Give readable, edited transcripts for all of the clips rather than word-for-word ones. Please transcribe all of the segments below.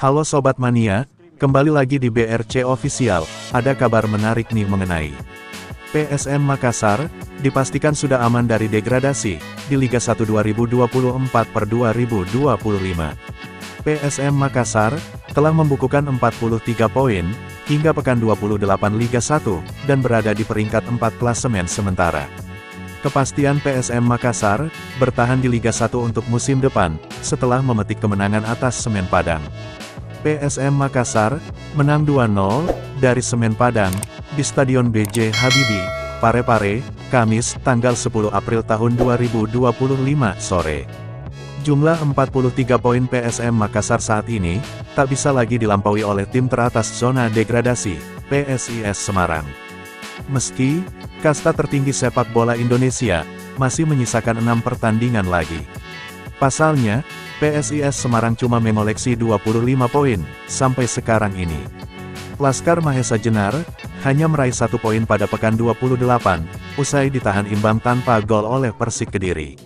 Halo Sobat Mania, kembali lagi di BRC Official. Ada kabar menarik nih mengenai PSM Makassar, dipastikan sudah aman dari degradasi, di Liga 1 2024/2025. PSM Makassar, telah membukukan 43 poin, hingga pekan 28 Liga 1, dan berada di peringkat 4 klasemen sementara. Kepastian PSM Makassar, bertahan di Liga 1 untuk musim depan, setelah memetik kemenangan atas Semen Padang. PSM Makassar, menang 2-0, dari Semen Padang, di Stadion B.J. Habibie, Parepare, Kamis, tanggal 10 April tahun 2025 sore. Jumlah 43 poin PSM Makassar saat ini, tak bisa lagi dilampaui oleh tim teratas zona degradasi, PSIS Semarang. Meski, kasta tertinggi sepak bola Indonesia, masih menyisakan 6 pertandingan lagi. Pasalnya, PSIS Semarang cuma mengoleksi 25 poin, sampai sekarang ini. Laskar Mahesa Jenar, hanya meraih 1 poin pada pekan 28, usai ditahan imbang tanpa gol oleh Persik Kediri.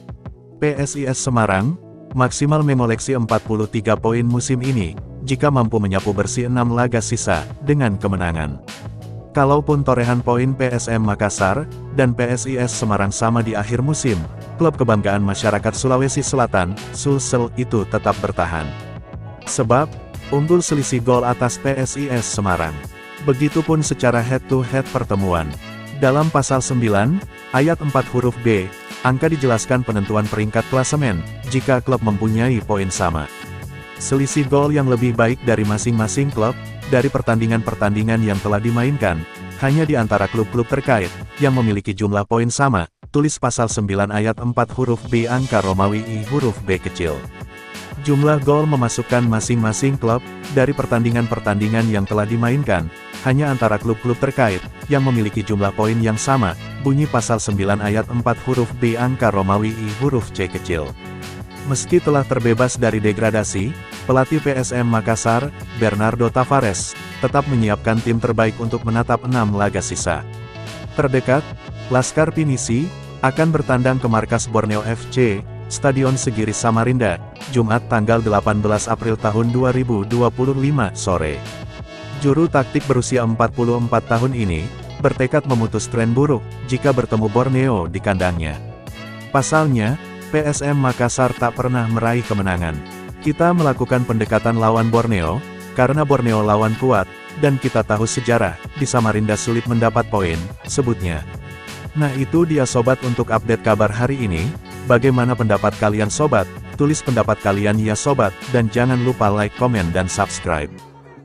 PSIS Semarang, maksimal mengoleksi 43 poin musim ini, jika mampu menyapu bersih 6 laga sisa, dengan kemenangan. Kalaupun torehan poin PSM Makassar, dan PSIS Semarang sama di akhir musim, klub kebanggaan masyarakat Sulawesi Selatan, Sulsel itu tetap bertahan. Sebab, unggul selisih gol atas PSIS Semarang. Begitupun secara head-to-head pertemuan. Dalam pasal 9, ayat 4 huruf B, angka dijelaskan penentuan peringkat klasemen, jika klub mempunyai poin sama. Selisih gol yang lebih baik dari masing-masing klub, dari pertandingan-pertandingan yang telah dimainkan, hanya di antara klub-klub terkait, yang memiliki jumlah poin sama, tulis pasal 9 ayat 4 huruf B angka Romawi I huruf B kecil. Jumlah gol memasukkan masing-masing klub, dari pertandingan-pertandingan yang telah dimainkan, hanya antara klub-klub terkait, yang memiliki jumlah poin yang sama, bunyi pasal 9 ayat 4 huruf B angka Romawi I huruf C kecil. Meski telah terbebas dari degradasi, pelatih PSM Makassar, Bernardo Tavares, tetap menyiapkan tim terbaik untuk menatap 6 laga sisa. Terdekat, Laskar Pinisi, akan bertandang ke markas Borneo FC, Stadion Segiri Samarinda, Jumat tanggal 18 April tahun 2025 sore. Juru taktik berusia 44 tahun ini, bertekad memutus tren buruk, jika bertemu Borneo di kandangnya. Pasalnya, PSM Makassar tak pernah meraih kemenangan. Kita melakukan pendekatan lawan Borneo, karena Borneo lawan kuat, dan kita tahu sejarah, di Samarinda sulit mendapat poin, sebutnya. Nah itu dia sobat untuk update kabar hari ini. Bagaimana pendapat kalian sobat? Tulis pendapat kalian ya sobat, dan jangan lupa like, komen dan subscribe.